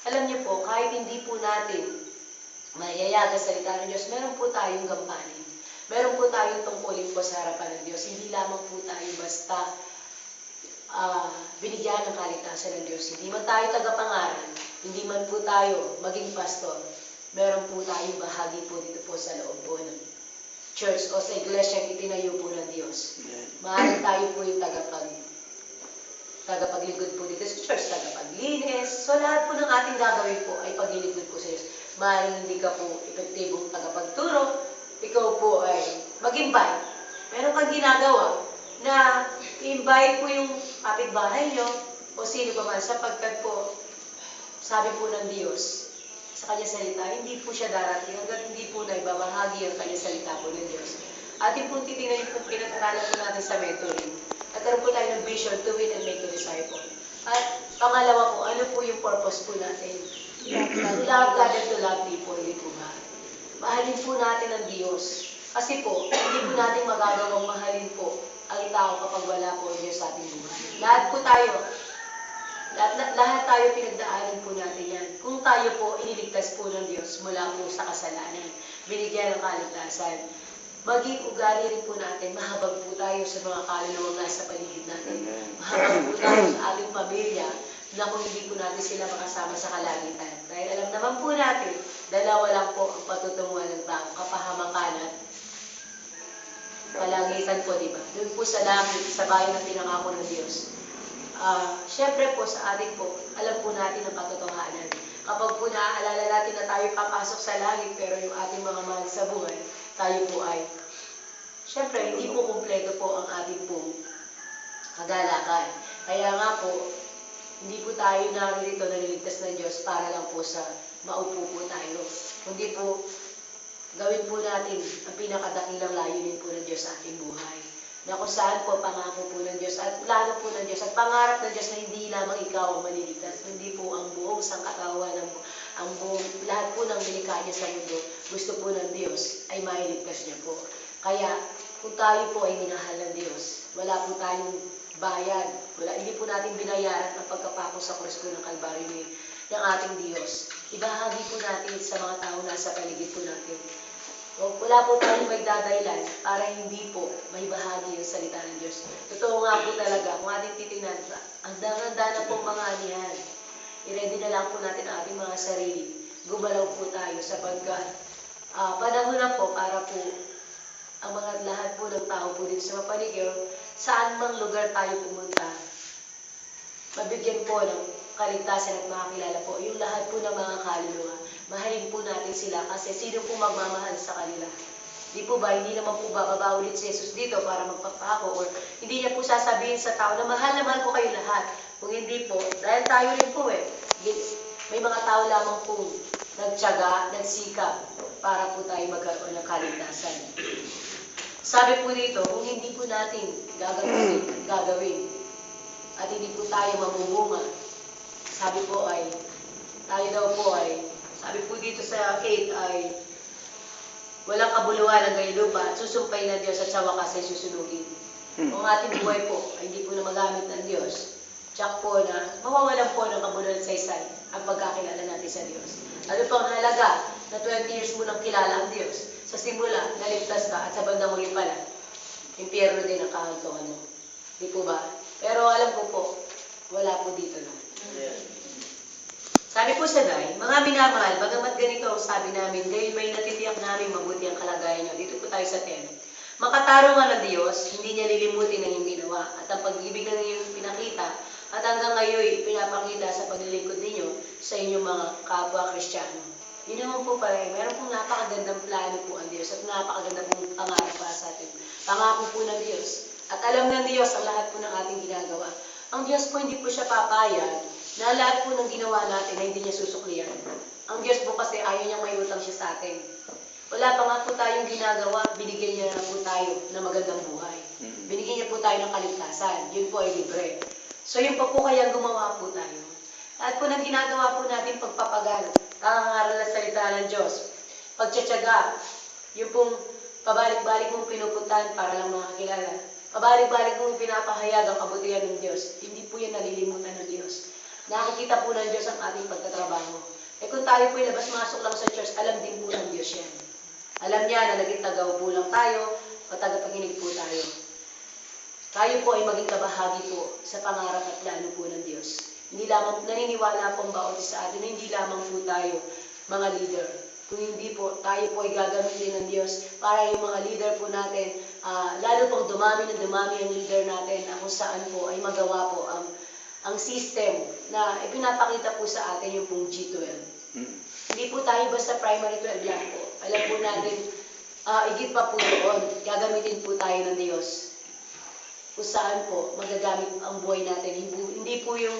Alam niyo po, kahit hindi po natin mayayaga salita ng Diyos, meron po tayong gampanin. Meron po tayong tungkulin po sa harapan ng Diyos. Hindi lamang po tayo basta binigyan ng kaligtasan ng Diyos. Hindi man tayo tagapangaral, hindi man po tayo maging pastor, meron po tayong bahagi po dito po sa loob po ng church o sa iglesia itinayo po ng Diyos. Maaaring tayo po yung tagapaglingkod po dito sa church, tagapaglinis. So lahat po ng ating gagawin po ay paglilingkod po sa Diyos. Maaaring hindi ka po epektibong tagapagturo, ikaw po ay mag-invite. Meron kang ginagawa na i-invite po yung kapitbahay nyo o sino pa man sapagkat po sabi po ng Diyos sa kanya salita, hindi po siya darating hanggang hindi po na ibabahagi ang kanya salita po ng Diyos. Ating po titingnan yung pinag-aralan po natin sa mentoring. Nagkaroon po tayo ng vision to win and make a disciple. At pangalawa po, ano po yung purpose po natin? To love God and to love people, hindi po ba? Mahalin po natin ang Diyos. Kasi po, hindi po natin magagawang mahalin po ang tao kapag wala po ang Diyos sa ating buhay. Lahat po tayo, lahat tayo pinagdaanan po natin yan. Kung tayo po iniligtas po ng Diyos mula po sa kasalanan, binigyan ng kaligtasan, maging ugali rin po natin, mahabag po tayo sa mga kaluluwang nasa paligid natin. Mahabag po tayo sa ating pamilya na kung hindi po natin sila makasama sa kalangitan. Dahil alam naman po natin, dalawa lang po ang patutunguhan ng tao, kapahamakan at kalangitan po, di ba? Doon po sa langit, sa bayan na pinangako ng Diyos. Siyempre po sa ating po, alam po natin ang katotohanan. Kapag po naaalala natin na tayo papasok sa langit, pero yung ating mga mahal sa buhay, tayo po ay, siyempre, hindi po kumpleto po ang ating pong kagalakan. Kaya nga po, hindi po tayo naririto na niligtas ng Diyos para lang po sa maupo po tayo. Kundi po, gawin po natin ang pinakadakilang layunin po ng Diyos sa ating buhay. Na kung saan po pangako po ng Diyos at plano po ng Diyos at pangarap ng Diyos na hindi lamang ikaw ang maliligtas, hindi po ang buong sangkatawan, ang buong lahat po ng nilikha niya sa mundo, gusto po ng Diyos ay mailigtas niya po. Kaya kung tayo po ay minahal ng Diyos, wala po tayong bayad, hindi po natin binayaran ang pagkapako sa krus po ng Kalbaryo ng ating Diyos. Ibahagi po natin sa mga tao na sa paligid po natin. Wala po tayong may dadaylan para hindi po may bahagi yung salita ng Diyos. Totoo nga po talaga, kung ating titingnan, ang danganda na pong mga anihan. I-ready na lang po natin ang ating mga sarili. Gumalaw po tayo sapagkat panahon na po para po ang mga lahat po ng tao po dito sa mapaligid, saan mang lugar tayo pumunta, mabigyan po ng kaligtasan at makakilala po yung lahat po ng mga kaluluwa. Mahalin po natin sila kasi sino po magmamahal sa kanila? Di po ba, hindi naman po bababaw ulit si Jesus dito para magpapako or hindi niya po sasabihin sa tao na mahal ko kayo lahat. Kung hindi po, dahil tayo rin po may mga tao lamang po nagtiyaga, nagsikap para po tayo magkaroon ng kaligtasan. Sabi po dito, kung hindi po natin gagawin at hindi po tayo mamumunga, sabi po ay, tayo daw po ay, sabi po dito sa 8 ay, walang kabuluhan ng gaylupa at susumpay ng Diyos at sa wakas ay susunugin. Kung ating buhay po ay hindi po na magamit ng Diyos, tsak po na mawawalan po ng kabuluhan sa isay ang pagkakilala natin sa Diyos. Ano pang halaga na 20 years mo nang kilala ang Diyos? Sa simula, naligtas ka at sa bandang huli pala, impyerno din ang kahantungan mo. Di po ba? Pero alam ko po, wala po dito na. Sabi po sa Day, mga minamahal, bagamat ganito ang sabi namin, dahil may natitiyak namin mabuti ang kalagayan nyo. Dito po tayo sa 10. Makatarungan ng Diyos, hindi niya lilimutin ang iyong ginawa at ang pag-ibig na iyong pinakita at hanggang ngayon pinapakita sa paglilingkod ninyo sa inyong mga kapwa-Kristiyano. Yun naman po pala, meron pong napakagandang plano po ang Diyos at napakaganda pong pangarap para sa atin. Pangako po ng Diyos. At alam ng Diyos ang lahat po ng ating ginagawa. Ang Diyos po hindi po siya papayag na lahat po ng ginawa natin ay hindi niya susuklian. Ang Diyos po kasi ayaw niyang may utang siya sa atin. Wala pa nga po tayong ginagawa, binigyan niya na po tayo ng magandang buhay. Binigyan niya po tayo ng kaligtasan. Yun po ay libre. So yun pa po kaya gumawa po tayo. At po nang ginagawa po natin pagpapagal, kangangaral na salita ng Diyos, pagtsatsaga, yung pong pabalik-balik mong pinupuntahan para lang makakilala. Pabalik-balik mong pinapahayag ang kabutihan ng Diyos. Hindi po yan nalilimutan ng Diyos. Nakikita po ng Diyos ang ating pagtatrabaho. Eh kung tayo po labas-masok lang sa church, alam din po ng Diyos yan. Alam niya na naging tagaupo lang tayo, o tagapakinig po tayo. Tayo po ay maging kabahagi po sa pangarap at plano po ng Diyos. Hindi lamang, naniniwala po ang bawat isa sa atin, hindi lamang po tayo mga leader. Kung hindi po, tayo po ay gagamitin ng Diyos para yung mga leader po natin, lalo pong dumami na dumami ang leader natin na kung saan po ay magawa po ang system na ipinapakita po sa atin yung pong G12. Hindi po tayo basta primary 12 lang po. Alam po natin, igit pa po doon, gagamitin po tayo ng Diyos. Kung saan po magagamit ang buhay natin. Hindi po yung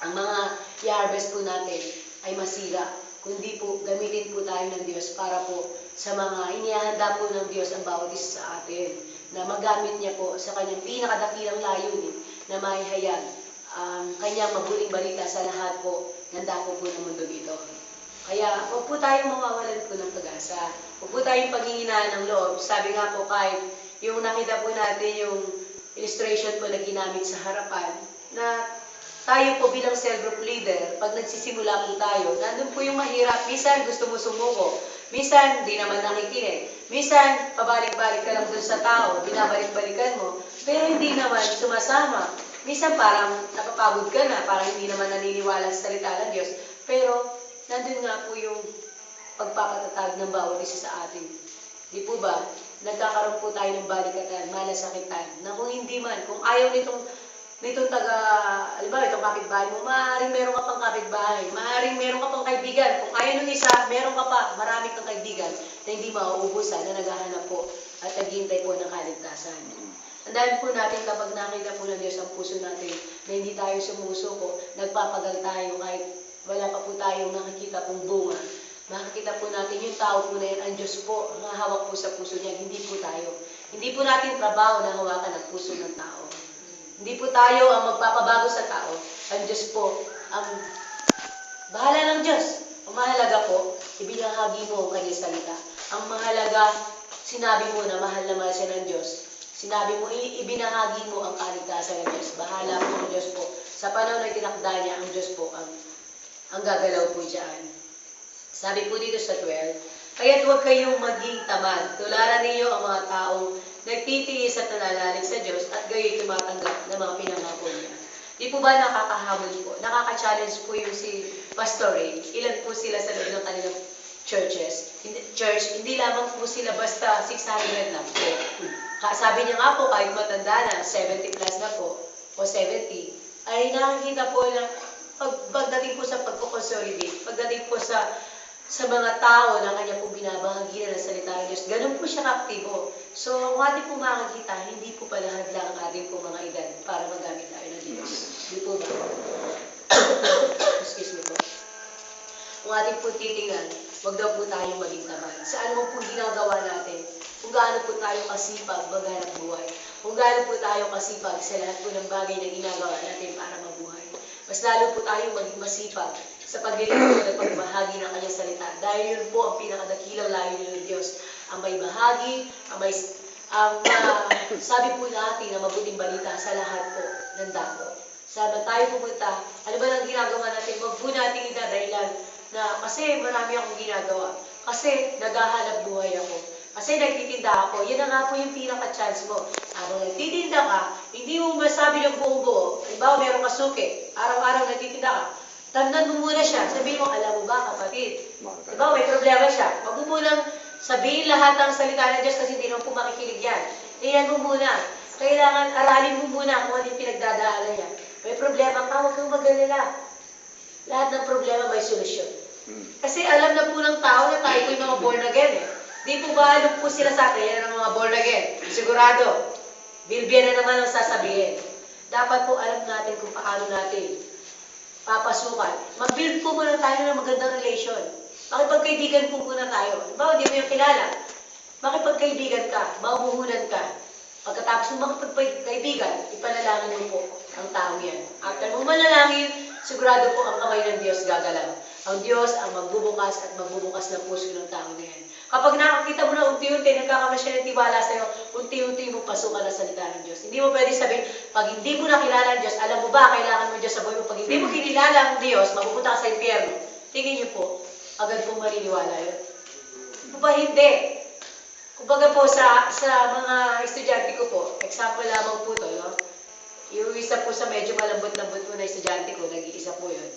ang mga i-harvest po natin ay masira. Kundi po gamitin po tayo ng Diyos para po sa mga inihahanda po ng Diyos ang bawat isa sa atin. Na magamit niya po sa kanyang pinakadakilang layunin na maihayag ang kanyang mabuting balita sa lahat po ng dako po ng mundo dito. Kaya huwag po tayong mawawalan po ng pag-asa. Huwag po tayong paghihinaan ng loob. Sabi nga po kahit yung nakita po natin yung illustration po na ginamit sa harapan, na tayo po bilang cell group leader, pag nagsisimula po tayo, nandun po yung mahirap. Minsan gusto mo sumuko. Minsan di naman nakikinig. Minsan pabalik-balik ka lang dun sa tao, binabalik-balikan mo. Pero hindi naman sumasama. Minsan parang napapagod ka na, parang hindi naman naniniwala sa salita ng Diyos. Pero nandun nga po yung pagpapatatag ng bawat isa sa atin. Di po ba? Nagkakaroon po tayo ng balikatan, malasakitan, na kung hindi man, kung ayaw nitong itong kapitbahay mo, maaaring meron ka pang kapitbahay, maaaring meron ka pang kaibigan. Kung ayaw nung isa, meron ka pa, marami kang kaibigan na hindi mauubusan, na naghahanap po at naghihintay po ng kaligtasan. Tandaan po natin kapag nakita po ng Diyos ang puso natin na hindi tayo sumusuko, nagpapagal tayo kahit wala pa po tayong nakikita pong bunga. Makikita po natin yung tao po na yan, ang Diyos po, ang hawak po sa puso niya, hindi po tayo. Hindi po natin trabaho na hawakan ang puso ng tao. Hindi po tayo ang magpapabago sa tao. Ang Diyos po, ang bahala ng Diyos. Ang mahalaga po, ibinahagi mo ang kanyang salita. Ang mahalaga, sinabi mo na mahal siya ng Diyos. Sinabi mo, ibinahagi mo ang kaligtasan ng Diyos. Bahala po ang Diyos po. Sa panahon na tinakda niya, ang Diyos po ang gagalaw po dyan. Sabi po dito sa 12, kaya't huwag kayong maging tamad. Tularan ninyo ang mga taong nagtitiis at nananalig sa Diyos at gayo'y tumatanggap ng mga pinangako niya. Di po ba nakakahamon po? Nakaka-challenge po yung si Pastor Ray. Ilan po sila sa loob ng kanilang churches? Hindi lamang po sila basta 600 lang po. Sabi niya nga po, kahit matanda na, 70 plus na po, o 70, ay nakikita po na pagdating po sa pagkukonsolidate, pagdating po sa mga tao na kanya po binabahagi na ng salita ng Diyos, ganun po siya kaktibo. So, kung ating po makakita, hindi po pala hadlang ang ating po mga edad para magamit tayo ng Diyos. Di po ba? Excuse me po. Kung ating po titingnan, wag daw po tayong maging tamad. Saan mo po ginagawa natin? Kung gaano po tayo kasipag maghanap buhay. Kung gaano po tayo kasipag sa lahat po ng bagay na ginagawa natin para mabuhay. Mas lalo po tayong maging masipag sa paglilingkod at pagbahagi ng kanyang salita. Dahil yun po ang pinakadakilang layunin ng Diyos. Ang may bahagi, sabi po natin na mabuting balita sa lahat po ng dako. Sana tayo pumunta, ano ba ang ginagawa natin? Huwag po natin idadahilan na kasi marami akong ginagawa. Kasi naghahanap buhay ako. Kasi nagtitinda ako. Yan na nga po yung pinaka-chance mo. Habang nagtitinda ka, hindi mo masabi ng buong buo. Halimbawa, meron ka suki. Araw-araw nagtitinda ka. Tandaan mo muna siya. Sabihin mo, alam mo ba, kapatid? Diba, may problema siya. Huwag mo munang sabihin lahat ng salita ng Diyos kasi hindi naman po makikinig yan. Tingnan mo muna. Kailangan aralin mo muna kung ano yung pinagdadaanan niya. May problema ka, huwag kang mag-alala. Lahat ng problema may solusyon. Kasi alam na po ng tao na tayo po yung mga born again eh. Di po ba alam po sila sa atin, yan ang mga born again. Sigurado. Bilbiyan na naman ang sasabihin. Dapat po alam natin kung paano natin papasukan. Mag-build po muna tayo ng magandang relation. Makipagkaibigan po muna tayo. Diba, hindi mo yung kilala. Makipagkaibigan ka, maumuhunan ka. Pagkatapos ng makipagkaibigan, ipanalangin mo po ang tao yan. After mo manalangin, sigurado po ang kamay ng Diyos gagalaw. Ang Diyos ang magbubukas at magbubukas ng puso ng tao na yan. Kapag nakakita mo na unti-unti, nagkakaroon siya ng tiwala sa'yo, unti-unti mo pasukan ang salita ng Diyos. Hindi mo pwede sabihin, pag hindi mo nakilala ang Diyos, alam mo ba, kailangan mo Diyos sa buhay mo. Pag hindi mo kinilala ang Diyos, mapupunta ka sa impyerno. Tingin niyo po, agad pong maniniwala yun. Kung ba hindi? Kumbaga po sa mga estudyante ko po, example lamang po to, no? Yung isa po sa medyo malambot-lambot po na estudyante ko, nag-iisa po yun.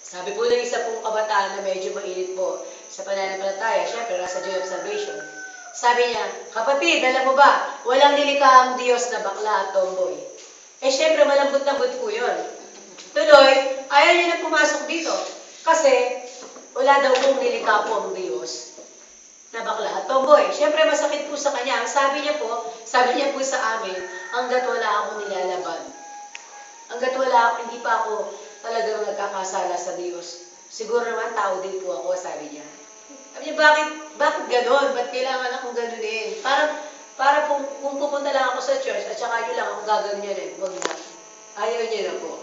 Sabi po ng isa pong kabataan na medyo mainit po sa pananampalataya, syempre nasa joy observation. Sabi niya, kapatid, alam mo ba, walang nilikha ang Diyos na bakla at tomboy. Eh syempre malambot-lambot po yun. Tuloy, ayaw niya na pumasok dito. Kasi wala daw pong nilikha po ang Diyos na bakla at tomboy. Syempre masakit po sa kanya. Ang sabi niya po sa amin, hanggat wala akong nilalaban. Hanggat wala ako, hindi pa ako talagang nagkakasala sa Diyos. Siguro naman tao din po ako, sabi niya. Sabi niya, bakit gano'n? Ba't kailangan akong gano'n? Para kung pupunta lang ako sa church at saka yun lang ako gaganyanin, wag na. Ayaw niya na po.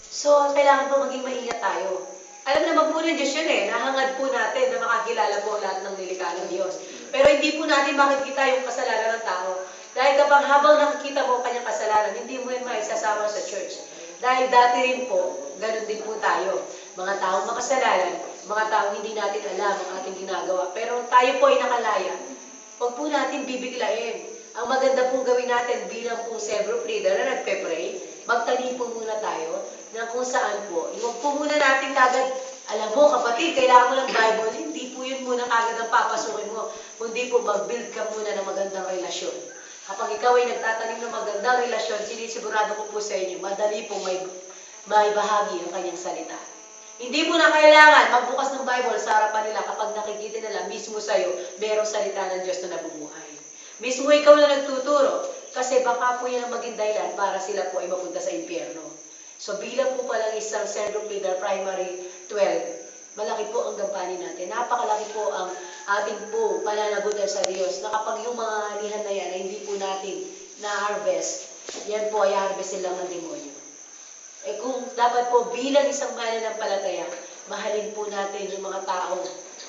So, kailangan po maging maingat tayo. Alam naman po ng Diyos yun nahangad po natin na makakilala po lahat ng nilikha ng Diyos. Pero hindi po natin makikita yung kasalanan ng tao. Dahil kapag habang nakikita mo ang kanyang kasalanan, hindi mo yun maisasama sa church. Dahil dati rin po, ganun din po tayo. Mga taong makasalanan, mga taong hindi natin alam ang ating ginagawa. Pero tayo po ay nakalaya. Huwag po natin bibiglain. Ang maganda pong gawin natin bilang pong self-group leader na nagpe-pray, magtanim po muna tayo na kung saan po. Huwag po muna natin kagad, alam mo kapatid, kailangan mo ng Bible. Hindi po yun muna kagad ang papasukin mo. Kundi po mag-build ka muna ng magandang relasyon. Kapag ikaw ay nagtatanim ng magandang relasyon, sinisigurado ko po sa inyo, madali pong may bahagi ang kanyang salita. Hindi mo na kailangan magbukas ng Bible sa harapan nila kapag nakikita nila mismo sa'yo, merong salita ng Diyos na nabubuhay. Mismo ikaw na nagtuturo, kasi baka po yan ang maging dahilan para sila po ay mapunta sa impyerno. So bilang po palang isang self-group leader, primary 12, malaki po ang gampanin natin. Napakalaki po ang ating po pananagutan sa Diyos na kapag yung mga anihan na yan ay hindi po natin na-harvest, yan po ay harvest lang ng demonyo. Eh kung dapat po bilang isang mananampalataya, mahalin po natin yung mga tao,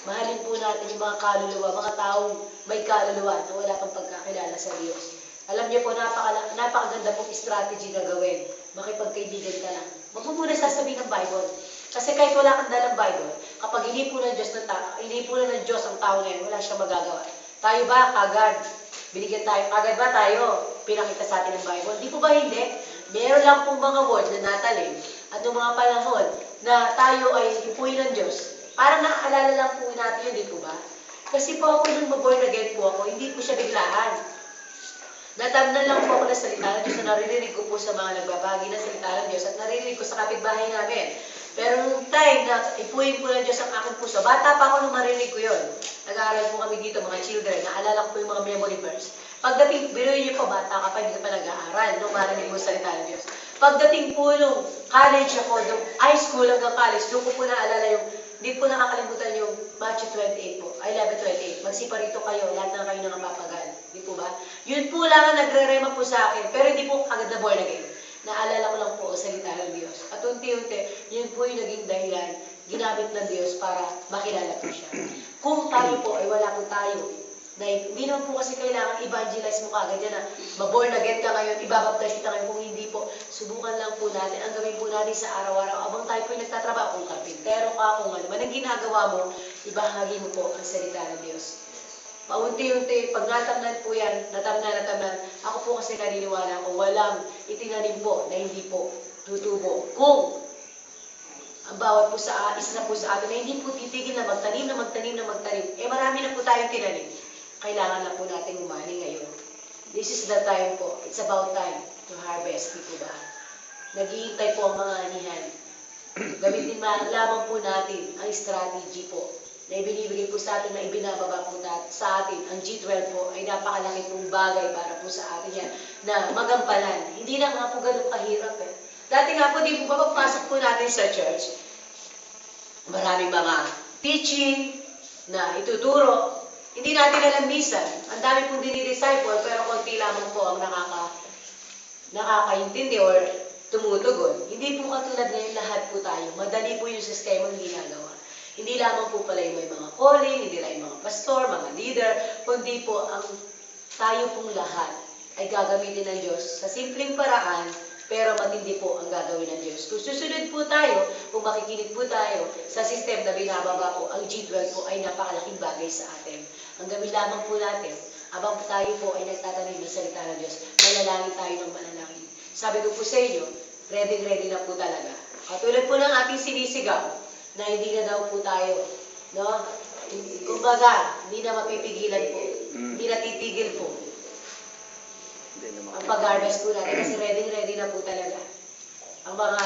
mahalin po natin yung mga kaluluwa, mga taong may kaluluwa na wala pang pagkakilala sa Diyos. Alam niyo po, napakaganda pong strategy na gawin. Makipagkaibigan ka lang. Huwag mo muna sasabihin ng Bible. Kasi kahit wala kang dalang Bible, kapag inipunan ng Diyos ang tao na yan, wala siyang magagawa. Tayo ba, kagad? Binigyan tayo, kagad ba tayo? Pinakita sa atin ng Bible? Di po ba hindi? Meron lang pong mga word na natalim at yung mga panahon na tayo ay ipuin ng Diyos. Parang naaalala lang po natin yun, di po ba? Kasi po ako nung born again po ako, hindi po siya biglaan. Natamnan lang po ako ng salita ng Diyos na naririnig ko po sa mga nagbabagi ng salita ng Diyos at naririnig ko sa kapitbahay namin. Pero nung time na ipuin po ng Diyos ang aking puso, bata pa ako nung marinig ko yun. Nag-aaral po kami dito, mga children, naalala ko po yung mga memory verse. Pagdating, biruin niyo po, bata ka pa, hindi ka pa nag-aaral, nung marinig mo salita ng Diyos. Pagdating po nung college ako, nung high school hanggang college, doon ko po naalala yung, hindi po nakakalimutan yung Matthew 28 po, 11:28. Magsiparito kayo, lahat na kayo nang mapagal. Di po ba? Yun po lang ang nagre-rema po sa akin, pero hindi po agad na born again. Naalala ko lang po ang salita ng Diyos. At unti-unti, yun po yung naging dahilan, ginamit ng Diyos para makilala po siya. Kung tayo po ay wala po tayo, na hindi naman po kasi kailangan evangelize mo kagad yan na ma-born again ka ngayon, ibabaptize kita ngayon. Kung hindi po, subukan lang po natin. Ang gawin po natin sa araw-araw, abang tayo po yung nagtatrabaho, kung karpintero ka, kung ano man ang ginagawa mo, ibahagi mo po ang salita ng Diyos. Paunti-unti, pag natamnan po yan, natamnan, ako po kasi naniniwala ko, walang itinanim po na hindi po tutubo. Kung ang bawat po sa isa na po sa atin na hindi po titigil na magtanim, eh marami na po tayong tinanim. Kailangan na po natin umani ngayon. This is the time po. It's about time to harvest. Di po ba? Naghihintay po ang mga anihan. Gamitin lamang po natin ang strategy po na ibinibigay po sa atin, na ibinababa po sa atin. Ang G12 po ay napakalaki pong bagay para po sa atin yan na magampanan. Hindi na nga po ganun kahirap Dati nga po, di po ba pagpasok po natin sa church, maraming mga teaching na ituturo. Hindi natin alam minsan. Ang dami pong dinidisciple, pero konti lamang po ang nakakaintindi or tumutugon. Hindi po katulad ngayon lahat po tayo. Madali po yung sistema ng ginagawa. Hindi lamang po pala yung may mga calling, hindi lang yung mga pastor, mga leader, kundi po ang tayo pong lahat ay gagamitin ng Diyos sa simpleng paraan, pero matindi po ang gagawin ng Diyos. Kung susunod po tayo, kung makikinig po tayo sa system na binababa po, ang G12 po ay napakalaking bagay sa atin. Ang gawin lamang po natin, habang tayo po ay nagtatanim ng salita ng Diyos, manalangin tayo ng manalangin. Sabi ko po sa inyo, ready na po talaga. Katulad po ng ating sinisigaw, na hindi na daw po tayo, no? Kumbaga, hindi na mapipigilan po. Hindi na titigil po. Ang pag-harvest po natin kasi ready na po talaga. Ang mga